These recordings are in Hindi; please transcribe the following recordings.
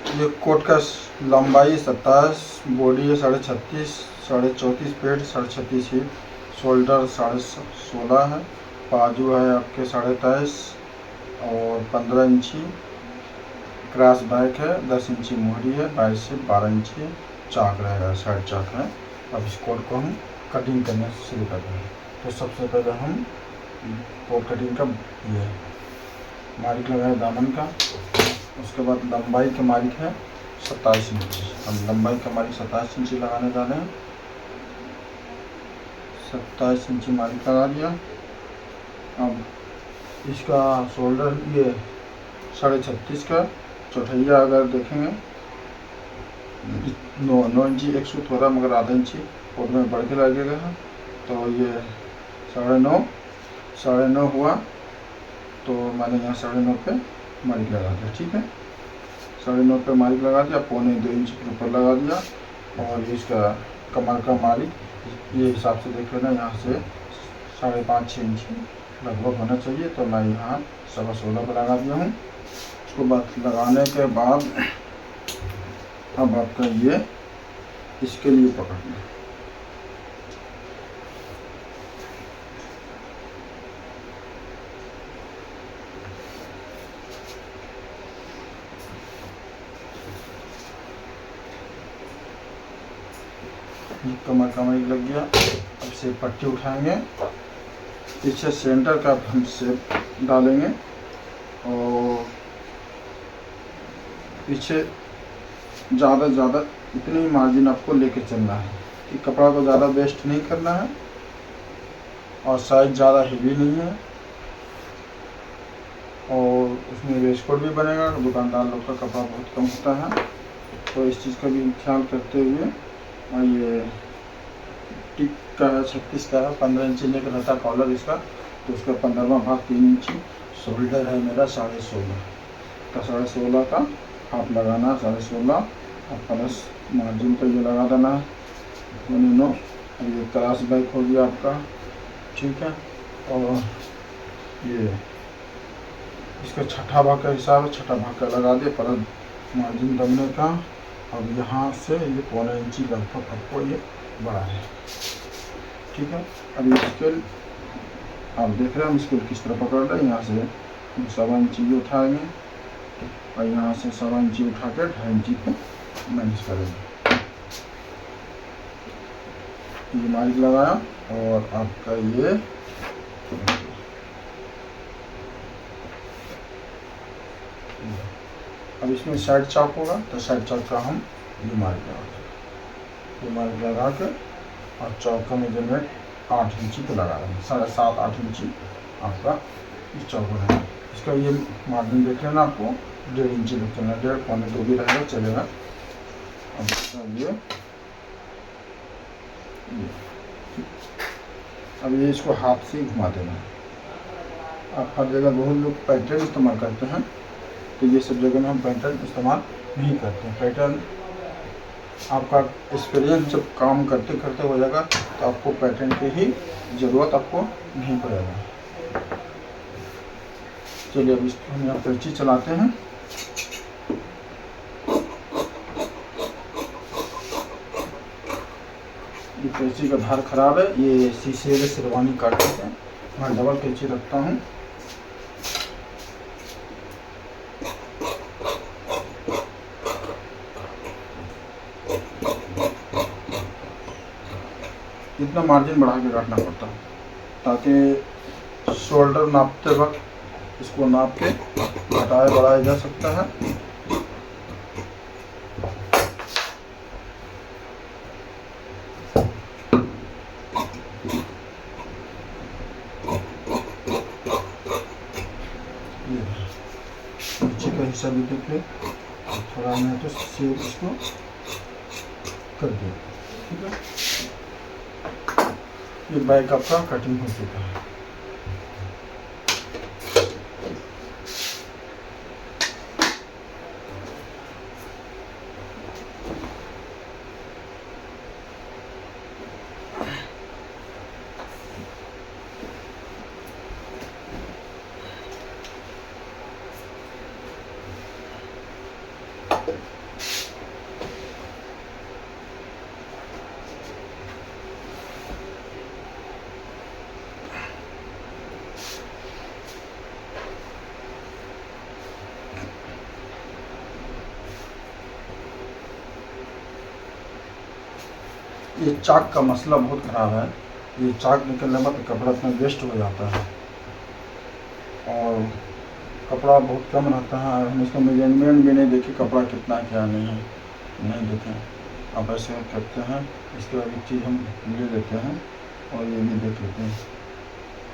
ये कोट का लंबाई 27, बॉडी है 36.5, 34.5 पेट, 36.5 हिप, शोल्डर 16.5 है, बाजू है आपके 23.5 और 15 इंची, क्रॉस बैक है, 10 इंची मोहरी है, 22 से 12 इंची चाक रहेगा, साइड चाक है। अब इस कोट को हम कटिंग करना शुरू करते हैं। तो सबसे पहले हम कोट कटिंग का ये मार्क लगाए दामन का, उसके बाद लंबाई के मार्क है 27 इंची। हम लंबाई का मार्क 27 इंची लगाने जा रहे हैं। 27 इंची मार्क लगा दिया। अब इसका शोल्डर ये 36.5 का, चौथैया अगर देखेंगे 9 इंची, एक सूत हो रहा मगर आधा इंची कोट में बढ़ के लगेगा। तो ये 9.5 हुआ, तो मैंने यहाँ 9.5 पे मार्क लगा दिया। ठीक है, 9.5 पे मार्क लगा दिया, 1.25 इंच के ऊपर लगा दिया। और इसका कमर का मार्क ये हिसाब से देख लेना, यहाँ से 5.5-6 इंच लगभग होना चाहिए। तो मैं यहाँ 16.25 पर लगा दिया हूँ। उसको बाद लगाने के बाद अब आपका ये इसके लिए पकड़ना, कमर का मार्क लग गया। अब से पट्टी उठाएंगे, पीछे सेंटर का हम शेप डालेंगे और पीछे ज़्यादा इतनी मार्जिन आपको लेके चलना है कि कपड़ा को ज़्यादा वेस्ट नहीं करना है और साइज ज़्यादा हेवी नहीं है। और उसमें वेस्ट कोट भी बनेगा, दुकानदार लोग का कपड़ा बहुत कम होता है, तो इस चीज़ का भी ख्याल करते हुए। और ये टिक का है 36 का है, 15 इंची लेकर रहता कॉलर इसका, तो उसका 15वां भाग 3 इंची। शोल्डर है मेरा 16.5 का, 16.5 का हाफ लगाना, 16.5 और प्लस मार्जिन पर ये लगा देना है 9। अब ये क्रॉस बैक हो गया आपका। ठीक है, और ये इसका छठा भाग का हिसाब है, छठा भाग का लगा दिया प्लस मार्जिन दबने का। अब यहाँ से ये 1.25 इंची लगभग आपको ये बड़ा है। ठीक है, अब स्केल आप देख रहे हैं हम स्केल किस तरह पकड़ रहे हैं। यहाँ से 7 इंची उठाएंगे और यहाँ से 7 इंची उठा कर 2.5 इंची पे मैनेज करेंगे। ये मार्क लगाया और आपका ये अब इसमें साइड चॉक होगा, तो साइड चॉक का हम ये मार्क लगा के और चौक का मेजरमेंट 8 इंची पे लगा देंगे, 7.5-8 इंची आपका इस चौक है। इसका ये मार्जिन देख लेना, आपको 1.5 इंची तक चलना, 1.5-1.25 भी रहेगा चलेगा। अब ये इसको हाथ से घुमा देना। अब हर जगह बहुत लोग पैटर्न इस्तेमाल करते हैं, तो ये सब जगह में हम पैटर्न इस्तेमाल नहीं करते हैं। पैटर्न आपका एक्सपीरियंस जब काम करते करते हो जाएगा, तो आपको पैटर्न की ही ज़रूरत आपको नहीं पड़ेगा। चलिए अब इसको हम यहाँ कैंची चलाते हैं। ये कैंची का धार खराब है, ये शीशे से शेरवानी काटते हैं, मैं डबल कैंची रखता हूँ। इतना मार्जिन बढ़ा के काटना पड़ता है ताकि शोल्डर नापते वक्त इसको नाप के घटाया बढ़ाया जा सकता है। नीचे का हिस्सा भी देखिए, थोड़ा मैं तो शेप इसको कर दिया। ठीक है, ये बैक आपका कटिंग हो चुका है। ये चाक का मसला बहुत ख़राब है। ये चाक निकलने में तो कपड़ा इतना वेस्ट हो जाता है और कपड़ा बहुत कम रहता है। हम इसका मेजरमेंट भी नहीं देखे कपड़ा कितना क्या नहीं है, नहीं देखें। अब ऐसे करते हैं, इसके बाद एक चीज़ हम ले लेते हैं और ये भी देख लेते हैं।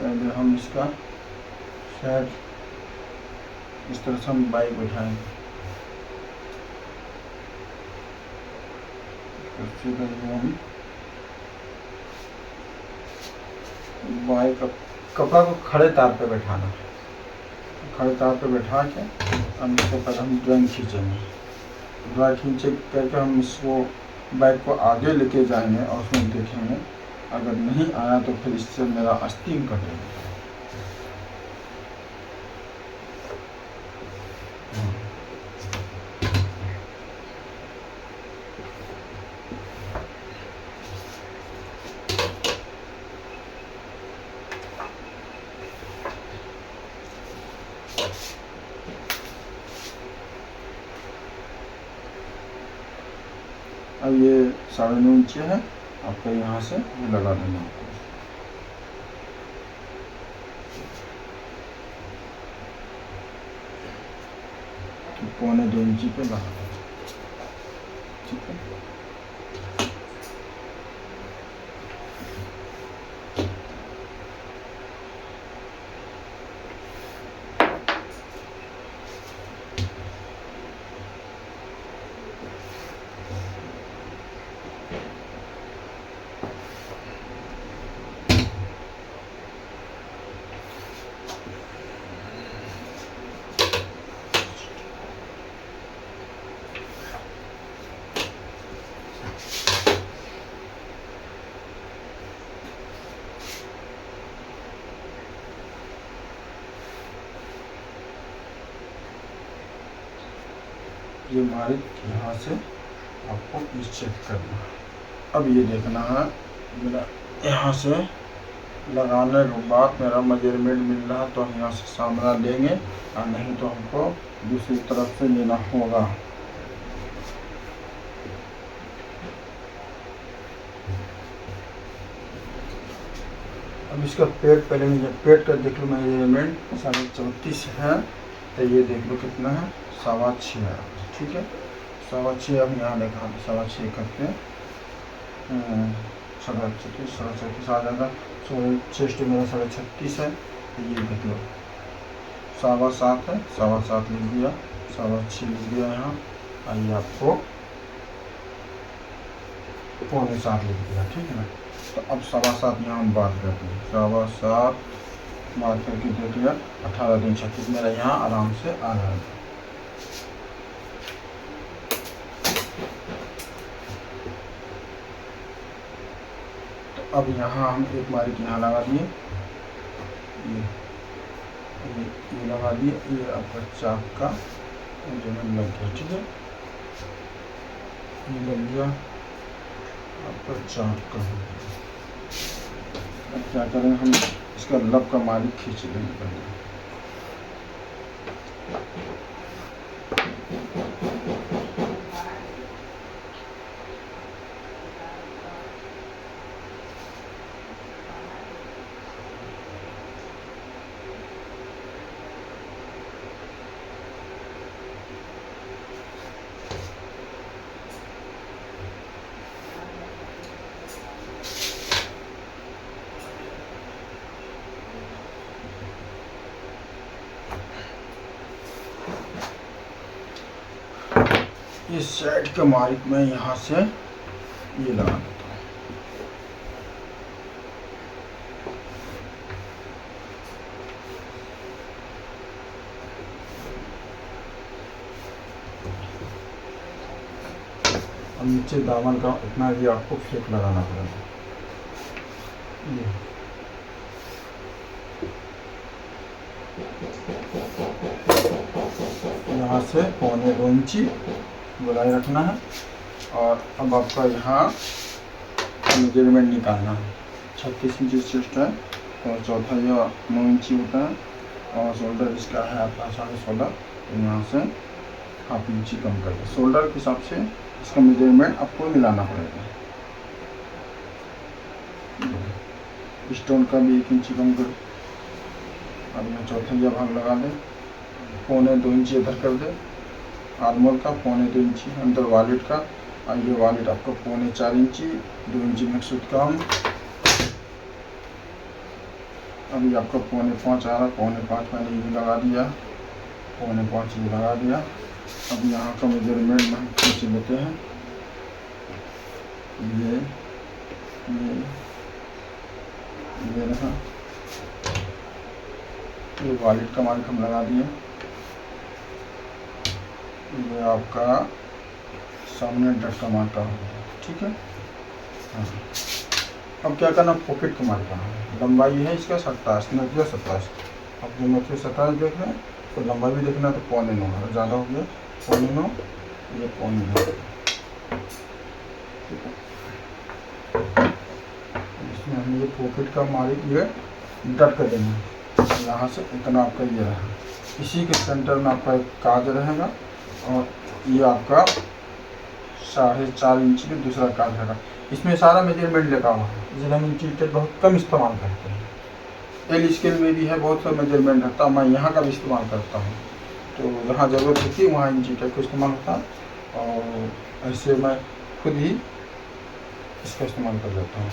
पहले हम इसका शायद इस तरह से हम बाइक बैठाएंगे। हम बाइक कपड़ा को खड़े तार पे बैठाना, खड़े तार पे बैठा के हम इसके पर हम ड्राइंग खींचेंगे। ड्राइंग खींचे करके हम इसको बाइक को आगे लेके जाएंगे और उसमें देखेंगे। अगर नहीं आया तो फिर इससे मेरा आस्तीन कटेगा। अब ये 9.5 इंच है, आपको यहाँ से लगा देना है। तो 1.25 इंच पे लगा देना, ठीक है। ये मार्क यहाँ से आपको पीस चेक करना है। अब ये देखना है मेरा यहाँ से लगाने के बाद मेरा मेजरमेंट मिल रहा है तो हम यहाँ से सामना लेंगे और नहीं तो हमको दूसरी तरफ से लेना होगा। अब इसका पेट पहले मुझे पेट का देख लो, मेजरमेंट 34.5 है तो ये देख लो कितना है, 6.25 है, ठीक है। 6.25 अब यहाँ देखा 6.25 करके 36 आ जाएगा। चेस्ट मेरा 36.5 है तो ये देख लो 7.25 है, 7.25 लिख दिया, 6.25 लिख दिया यहाँ। आइए आपको 7.25 लिख दिया, ठीक है ना। तो अब 7.25 यहाँ हम बात करते हैं, 7.25 बात करके देख लिया 18.36 मेरा यहाँ आराम से आ रहा है। तो अब यहाँ हम एक मार्क यहाँ लगा दिए, ये लगा दिए, ये आपका चाक का मेजरमेंट लग गया, ठीक है। ये लग गया आपका चाक का। अब क्या करें, हम इसका लब का मालिक खींच लेंगे पहले। इस साइड के मार्क में यहाँ से ये लगा देता हूँ। अब नीचे दामन का इतना भी आपको फ्लिप लगाना पड़ेगा। यहाँ से 1.25 इंच गोलाई रखना है। और अब आपका यहाँ मेजरमेंट निकालना है। 36 इंची चेस्ट है और चौथा यह 9 इंची होता है और शोल्डर इसका है आपका 16.5। तो यहाँ से हाफ इंची कम कर दें। शोल्डर के हिसाब से इसका मेजरमेंट आपको मिलाना पड़ेगा। स्टोन का भी 1 इंची कम कर। अब यहाँ चौथा भाग लगा दें। 1.25 इंची इधर कर दे। आर्मोल का 1.25 इंची अंदर वॉलेट का। और ये वॉलेट आपका 3.25 इंची 2 इंची में सूट कम। अभी आपका 4.5 आ रहा। 4.5 मैंने ये लगा दिया। 4.5 ये लगा दिया। अब यहाँ का मेजरमेंट हम खींच लेते हैं। ये रहा। ये वॉलेट का मार्क हम लगा दिए। ये आपका सामने डट का मार्का होगा, ठीक है। हाँ, अब क्या करना, पॉकेट का मार्का है। लंबाई है इसका 27, 27। अब जो 27 देख रहे हैं तो लंबाई भी देखना तो 9.25 है। ज़्यादा हो गया 9.25, ये 9.25। ठीक है, इसमें हम ये पॉकेट का मार्क ये डट कर देंगे। यहाँ से इतना आपका ये रहा। इसी के सेंटर में आपका एक काज रहेगा और ये आपका 4.5 इंची में दूसरा काज रहेगा। इसमें सारा मेजरमेंट लिखा हुआ है, इसलिए हम इंची टेप बहुत कम इस्तेमाल करते हैं। एल स्केल में भी है, बहुत सा मेजरमेंट रहता है, मैं यहाँ का भी इस्तेमाल करता हूँ। तो जहाँ ज़रूरत होती है वहाँ इंची टेप का इस्तेमाल होता है और ऐसे मैं खुद ही इसका इस्तेमाल कर लेता हूँ।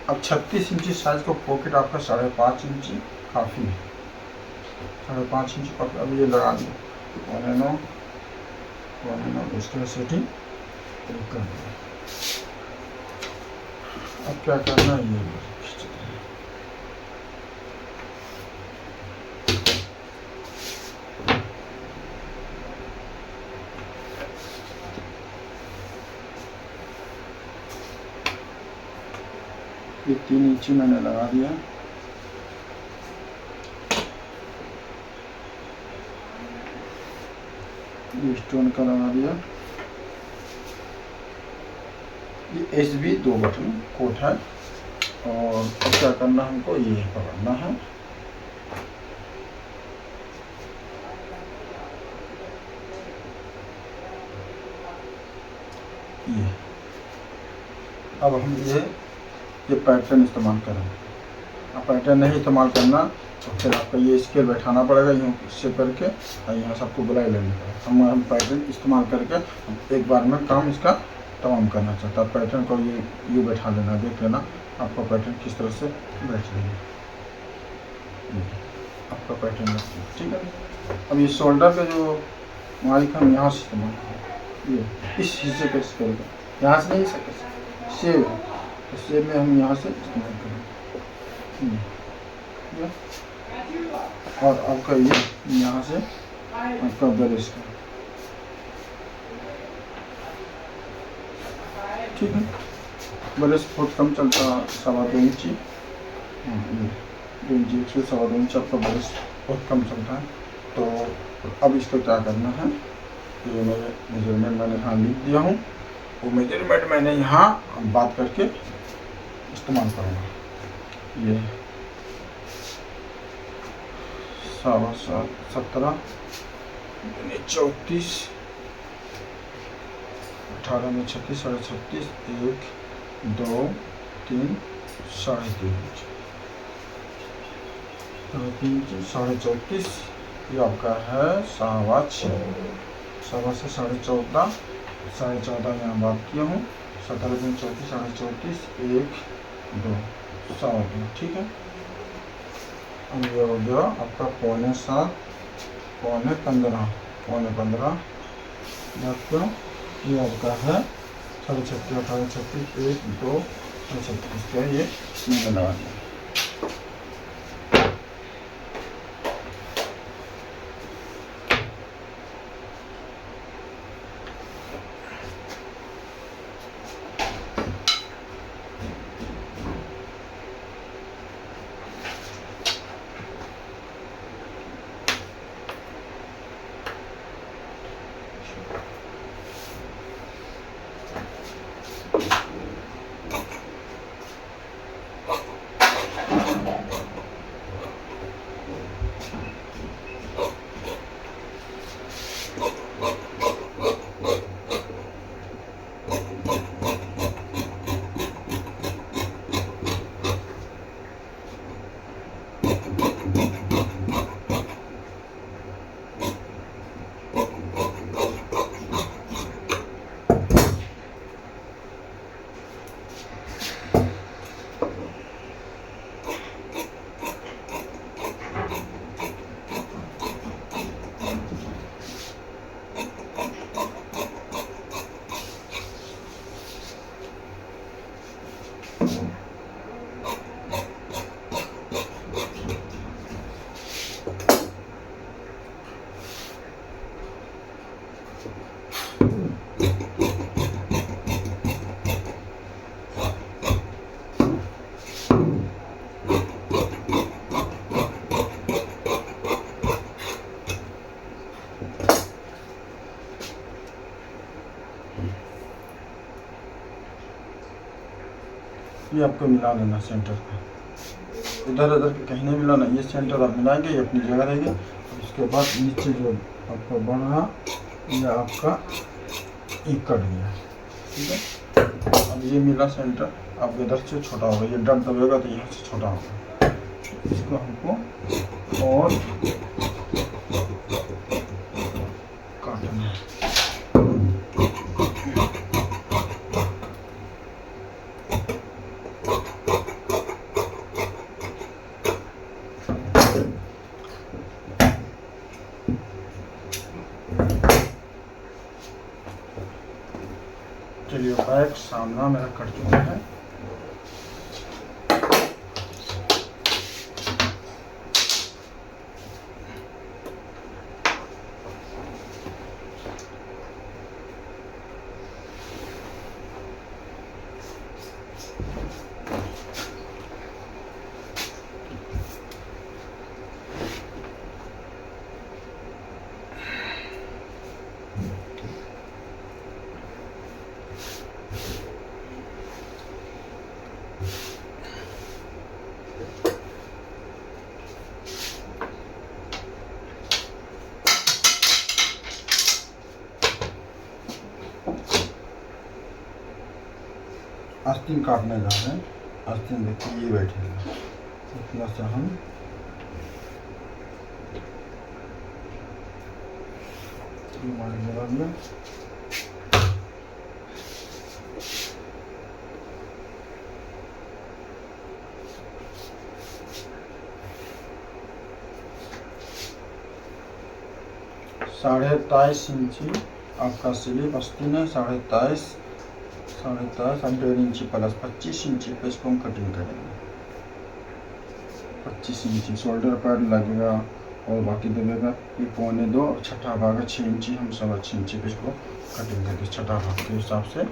अब 36 इंची साइज का पॉकेट आपका 5.5 इंची काफ़ी है। 5.5 इंची काफ़ी। अब ये लगा दिया 1.9 इसका सेटिंग कर दिया। अब क्या करना है, ये ये 3 इंची मैंने लगा दिया। ये स्टोन का लगा दिया। ये SB 2 बटन कोट है। और अब क्या करना, हमको ये पकड़ना है। ये अब हम ये पैटर्न इस्तेमाल करेंगे। अब पैटर्न नहीं इस्तेमाल करना तो फिर आपका ये स्केल बैठाना पड़ेगा यूँ से करके और यहाँ से आपको बुलाई लेनी पड़ेगा। हम पैटर्न इस्तेमाल करके एक बार में काम इसका तमाम करना चाहता है। पैटर्न को ये यूँ बैठा लेना, देख लेना आपका पैटर्न किस तरह से बैठ रही है। आपका पैटर्न ठीक है। अब ये शोल्डर का जो मालिक हम यहाँ से इस्तेमाल करें, ये इस हिस्से का करेगा, यहाँ से नहीं सकते सेव है, तो सेव में हम यहाँ से इस्तेमाल करेंगे। और आपका ये यहाँ से आपका ब्रश का, ठीक है। ब्रश बहुत कम चलता, 2.25 इंची। ये 2 इंची 1 से 2.25 इंच आपका ब्रश बहुत कम चलता है। तो अब इसको क्या करना है, ये मेरे मेजरमेंट मैंने यहाँ लिख दिया हूँ, वो मेजरमेंट मैंने यहाँ बात करके इस्तेमाल करूँगा। ये 17 34 18 में 36 36 1 2 3 3.5 34 ये आपका है 6.25 से 14.5 यहाँ बात किया हूँ। 17 में 34 34 1 2 2.5, ठीक है। अब ये हो गया आपका 7.25 15 आपका ये आपका है 36 18 36 1 2 36 का ये मैंने लगा दिया। ये आपको मिला लेना सेंटर का, इधर उधर के कहीं नहीं मिलाना, ये सेंटर आप मिलाएंगे, ये अपनी जगह रहेगी। उसके बाद नीचे जो आपका बन रहा ये आपका एक कट गया, ठीक है। अब ये मिला सेंटर, अब इधर से छोटा होगा, ये डट दबेगा तो यहाँ से छोटा होगा, इसको हमको और काटना है। चलिए बैक सामना मेरा कट चुका है। आस्तीन काटने जा रहे हैं, आस्तीन देखिए ये बैठेगा, इतना से हम लगाएंगे। साढ़े 23 इंची आपका स्लीप आस्तीन है, 23.5 अब 1.5 इंची प्लस 25 इंची पे इसको हम कटिंग करेंगे। 25 इंची शोल्डर पैड लगेगा और बाकी दबेगा ये 1.25 और छठा भाग है 6 इंची, हम 6.25 इंची पे इसको कटिंग करके छठा भाग के हिसाब से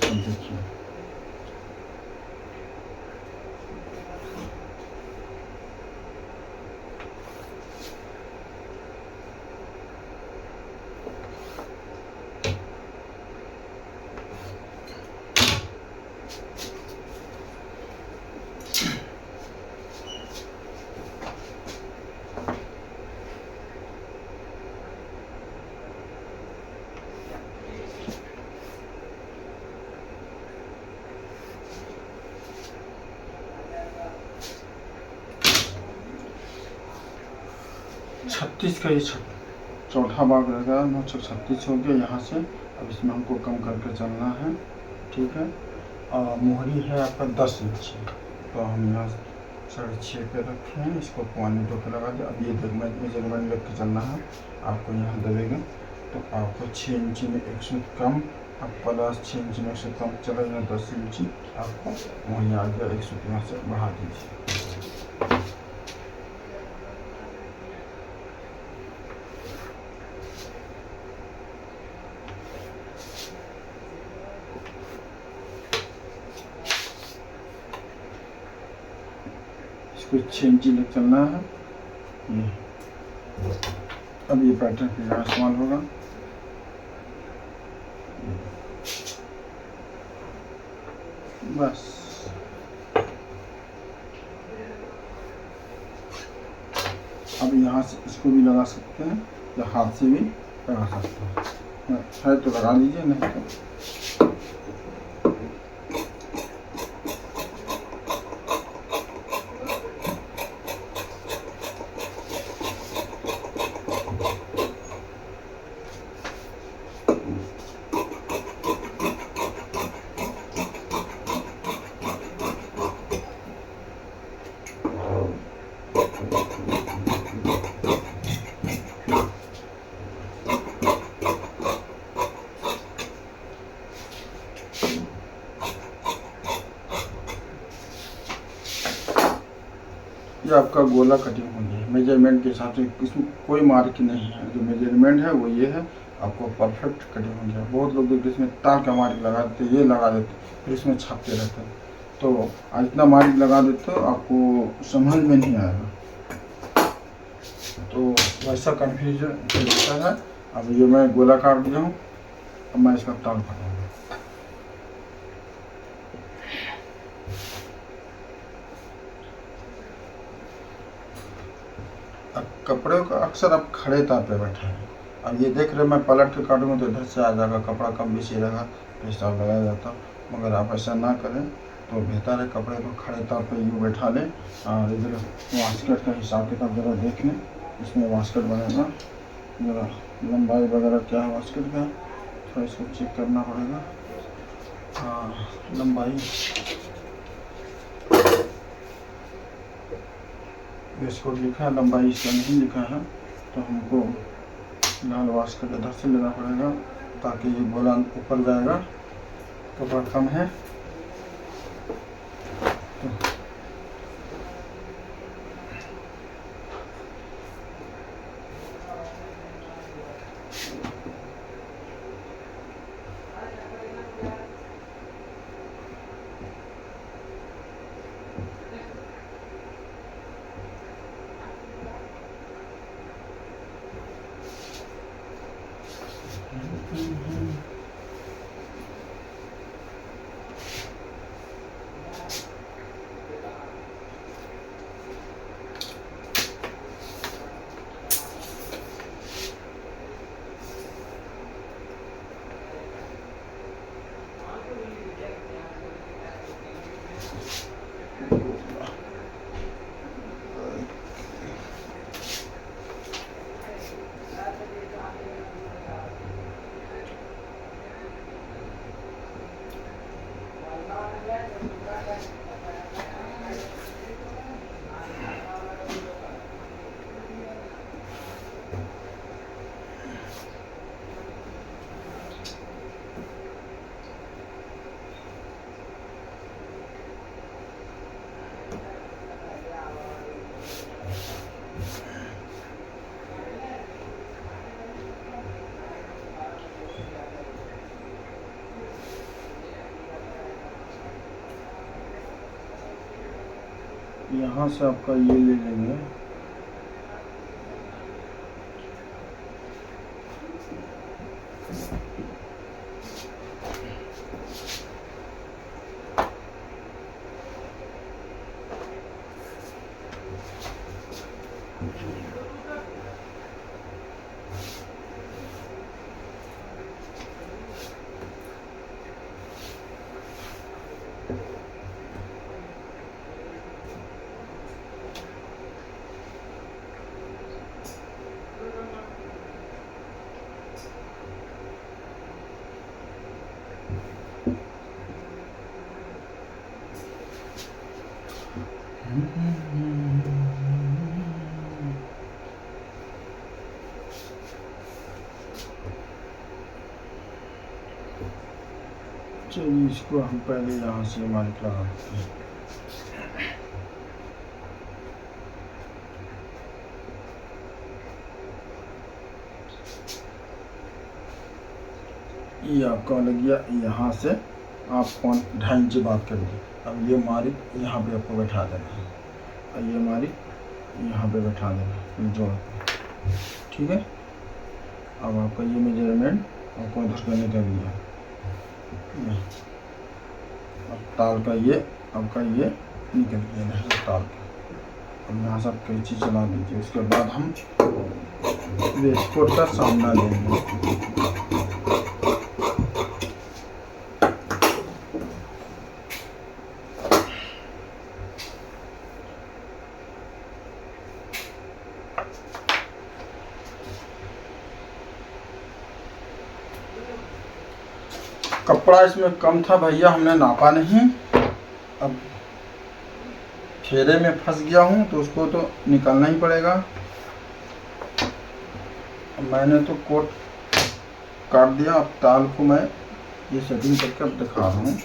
देखिए। छत्तीस का ये चौथा भाग रहेगा, 936 हो गया यहाँ से। अब इसमें हमको कम करके चलना है, ठीक है। और मोहरी है आपका 10 इंची, तो हम यहाँ 6.5 पे रखे हैं, इसको 1.2 पे लगा दिया। अब ये मेजरमेंट रख के चलना है, आपको यहाँ दबेगा तो आपको 6 इंची में 1 सूत कम, अब प्लस 6 इंची में 1 सूत कम चलेगा, 10 इंची आपको वहीं आ गया, 1 सूत यहाँ से बढ़ा दीजिए। इसको 6 इंची तक चलना है। ये अब ये पैटर्न फिर यहाँ इस्तेमाल होगा। बस अब यहाँ से इसको भी लगा सकते हैं या हाथ से भी लगा सकते हैं, है तो लगा लीजिए, नहीं तो ये आपका गोला कटिंग होगी है मेजरमेंट के हिसाब से, इसमें कोई मार्क नहीं है, जो मेजरमेंट है वो ये है, आपको परफेक्ट कटिंग हो गया। बहुत लोग देखते इसमें तार का मार्क लगा देते, ये लगा देते, फिर इसमें छापते रहते हैं, तो इतना मार्क लगा देते हो आपको समझ में नहीं आएगा, तो वैसा कन्फ्यूजन होता है। अब ये मैं गोला काट दिया हूँ, अब मैं इसका ताल फटाऊँगा। अब कपड़े को अक्सर आप खड़े तार पे बैठे हैं। अब ये देख रहे मैं पलट के काटूंगा तो इधर से आ जाएगा, कपड़ा कम बेची रहेगा तो हिसाब लगाया जाता। मगर आप ऐसा ना करें तो बेहतर है, कपड़े को खड़े तार पे यूँ बैठा लें। और इधर वास्कट का हिसाब किताब ज़रा देख लें, इसमें वास्कट बनेगा, ज़रा लंबाई वगैरह क्या है वास्कट का, थोड़ा इसको चेक करना पड़ेगा। हाँ, लंबाई इसको लिखा है, लंबाई इसका नहीं लिखा है, तो हमको लाल वास्कट इधर से लेना पड़ेगा ताकि ये गोला ऊपर जाएगा, कपड़ा कम है तो यहाँ से आपका ये ले लेंगे, चलिए इसको हम पहले यहाँ से मालिक लगा देते हैं। ये आपका लग गया, यहाँ से आप 2.5 इंच बात करिए। अब ये मालिक यहाँ पे आपको बैठा देना है और ये मालिक यहाँ पे बैठा देना जोड़, ठीक है। अब आपका ये मेजरमेंट आपको इधर करने का लिया, अब तार का ये आपका ये निकल गया है तार का। अब यहाँ से आप कैंची चला दीजिए, उसके बाद हम वेस्टकोट का सामना लेंगे। कपड़ा इसमें कम था भैया, हमने नापा नहीं, अब फेरे में फंस गया हूँ तो उसको तो निकालना ही पड़ेगा। मैंने तो कोट काट दिया, अब ताल को मैं ये सेटिंग करके अब दिखा रहा हूँ।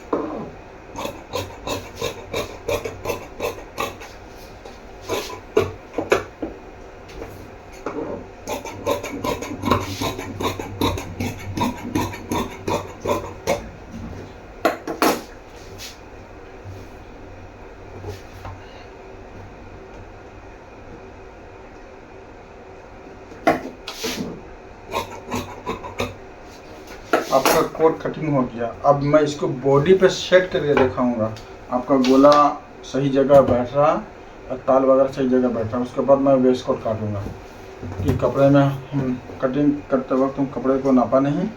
आपका कोट कटिंग हो गया। अब मैं इसको बॉडी पे सेट करके दिखाऊंगा, आपका गोला सही जगह बैठ रहा ताल वगैरह सही जगह बैठा है। उसके बाद मैं वेस्ट कोट काटूँगा कि कपड़े में हम कटिंग करते वक्त हम कपड़े को नापा नहीं।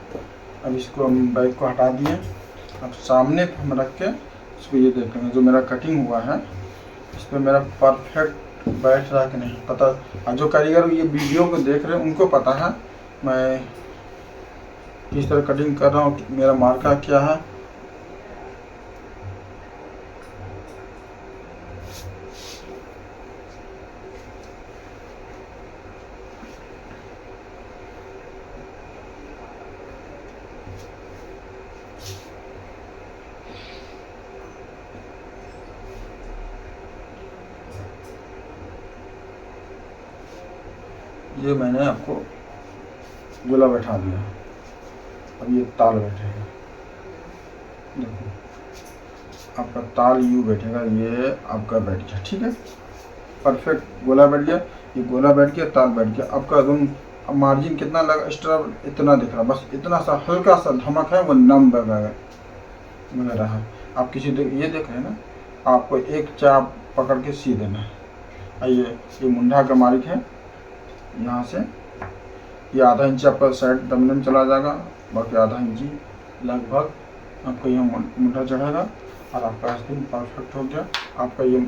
अब इसको हम बैक को हटा दिए। अब सामने हम रख के इसको ये देखेंगे जो मेरा कटिंग हुआ है इस पर मेरा परफेक्ट बैठ रहा कि नहीं पता। और जो कारीगर ये वीडियो को देख रहे हैं उनको पता है मैं किस तरह कटिंग कर रहा हूँ, मेरा मार्का क्या है। ये मैंने आपको गोला बैठा दिया। अब ये ताल बैठेगा, देखो आपका ताल यू बैठेगा, ये आपका बैठ गया। ठीक है, परफेक्ट गोला बैठ गया। ये गोला बैठ गया, ताल बैठ गया। आपका एकदम अब मार्जिन कितना लगा एक्स्ट्रा इतना दिख रहा, बस इतना सा हल्का सा धमक है वो नम वगैरह है। आप किसी ये देख रहे हैं ना, आपको एक चाप पकड़ के सी देना है। आइए ये मुंडा का मालिक है, यहाँ से ये आधा इंच आपका साइड दमने में चला जाएगा, बाकी आधा इंची लगभग आपको यहाँ मुंडा चढ़ेगा और आपका आस्तीन परफेक्ट हो गया। आपका ये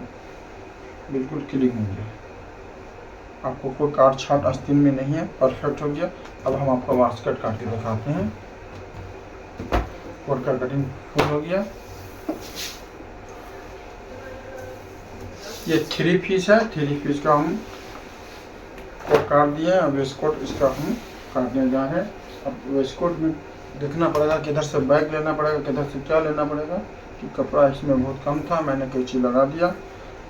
बिल्कुल क्लीन हो गया, आपको कोई काट छाट आस्तीन में नहीं है, परफेक्ट हो गया। अब हम आपका वास्कट काट के दिखाते हैं। कोट का कटिंग फुल हो गया। ये 3 पीस है, 3 पीस का हम कोट काट दिए। अब वेस्ट कोट इसका हम काटने जा रहे हैं। अब वेस्ट कोट में देखना पड़ेगा किधर से बैक लेना पड़ेगा, किधर से क्या लेना पड़ेगा कि कपड़ा इसमें बहुत कम था, मैंने कैंची लगा दिया।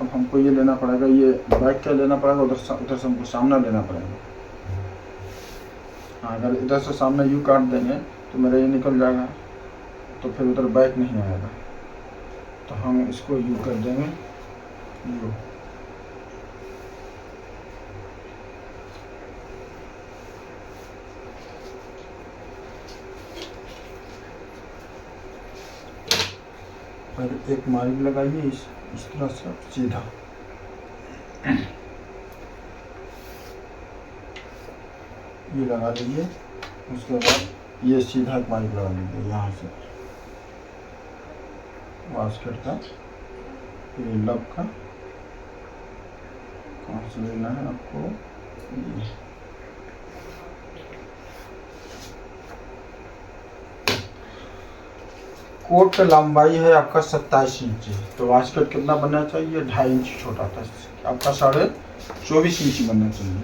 अब हमको ये लेना पड़ेगा, ये बैक क्या लेना पड़ेगा, उधर से हमको सामना लेना पड़ेगा। हाँ, अगर इधर से सामने यू काट देंगे तो मेरा ये निकल जाएगा, तो फिर उधर बैक नहीं आएगा। तो हम इसको यू कर देंगे, यू। और एक मार्क लगाइए इस तरह से सीधा। ये लगा लीजिए, उसके बाद ये सीधा एक मार्क लगा लीजिए यहाँ से बास्केट का, ये लब का कहाँ से लेना है आपको। कोट का लंबाई है आपका 27 इंच, तो बास्केट कितना बनना चाहिए, 2.5 इंच छोटा था, आपका 24.5 इंच बनना चाहिए।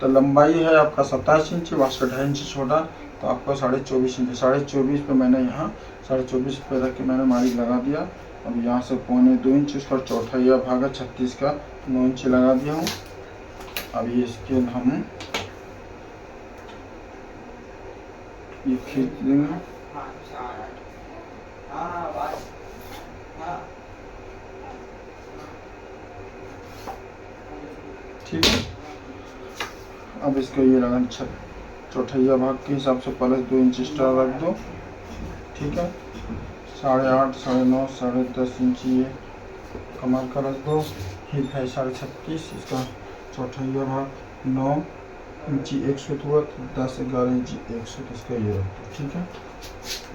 तो लंबाई है आपका 27 इंच, बास्केट 2.5 इंच छोटा, तो आपका 24.5 इंच। 24.5 पे मैंने यहाँ 24.5 पे रख के मैंने मार्क लगा दिया। अब यहाँ से 1.25 इंच उसका चौथाई भाग है 36 का 9 इंच लगा दिया हूँ। अब ये इसके हम ये खींच देंगे। ठीक है, अब इसको ये लगा चौथाई भाग के हिसाब से प्लस 2 इंच एक्स्ट्रा रख दो। ठीक है, 8.5, 9.5, 10.5 इंच ये कमाल का रख दो। हिप है 36.5, इसका चौथाई भाग 9 इंची 1 सूत हुआ, तो 10-11 इंची 1 सूत इसका ये रख दो। ठीक है,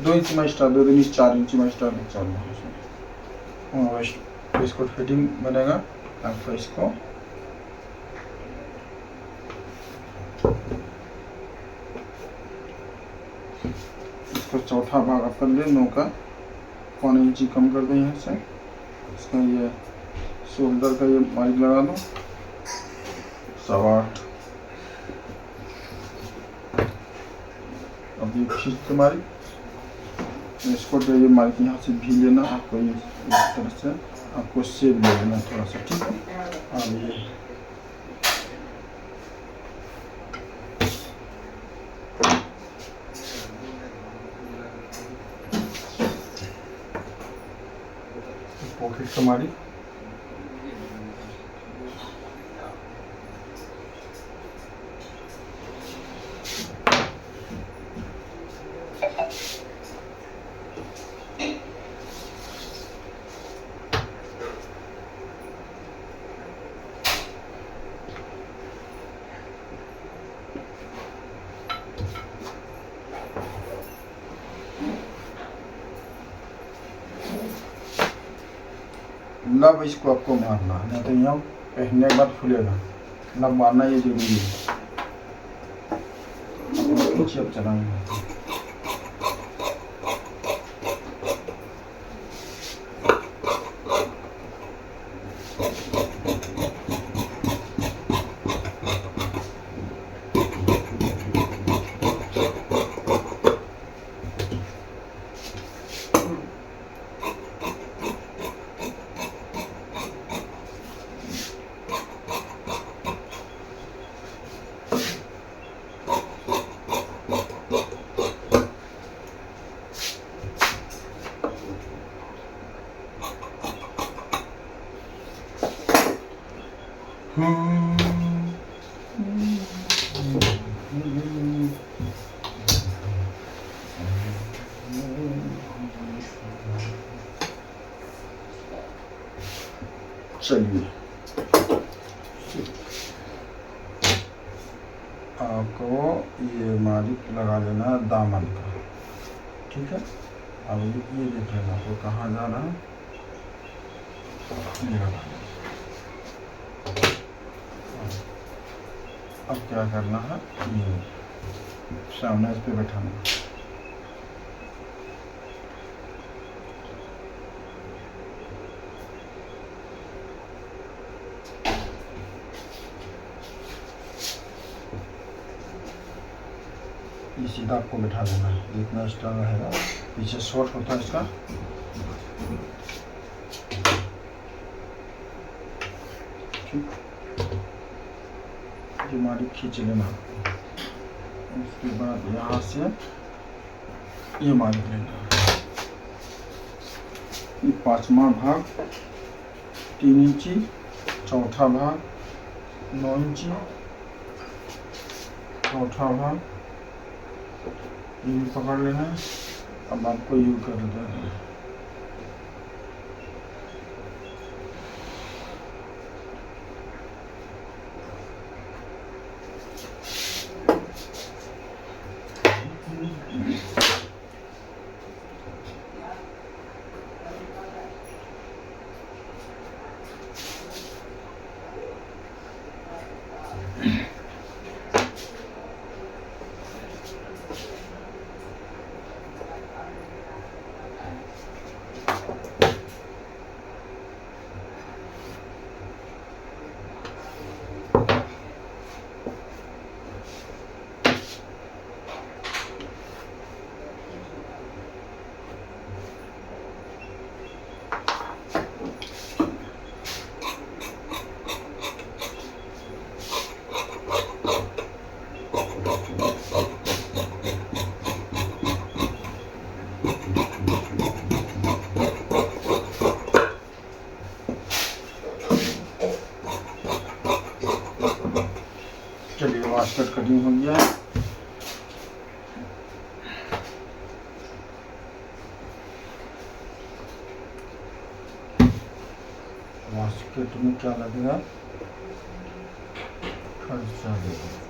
2 इंच में एक्स्ट्रा 2 इंच 4 इंच में एक्स्ट्रा चालू है इसको फिटिंग बनेगा आपका। इसको चौथा भाग आप कर ले, 9 का 1 इंची कम कर दें यहाँ से। इसका ये शोल्डर का ये मार्क लगा दो 8.25। अब ये खींच के मारी इसको, तो ये मार्क यहाँ से भी लेना आपको, ये इस तरह से आपको शेप दे देना थोड़ा सा। ठीक है, अब ये पॉकेट का मारी लब इसको आपको मारना है, नहीं तो यहाँ पहनने के बाद खुलेगा। लब मारना ये जरूरी है। पीछे अब चलाएंगे। चलिए, आपको ये मालिक लगा लेना है दामन का, ठीक है। अब ये देख लेना आपको कहाँ जाना है, ये लगा। अब क्या करना है, ये सामने इस पे बैठाना है। ये सीधा आपको बैठा देना है, जितना एक्स्ट्रा रहेगा। पीछे शॉर्ट होता है इसका, ठीक। ये मालिक खींच लेना। उसके बाद यहाँ से ये मालिक लेना। ये 5वां भाग 3 इंची, चौथा भाग 9 इंची, चौथा भाग ये भी पकड़ लेना है। अब आपको यू कर देना है। चलिए, वास्कट कटिंग हो गया है। वास्कट में क्या लगेगा, खर्चा देगा।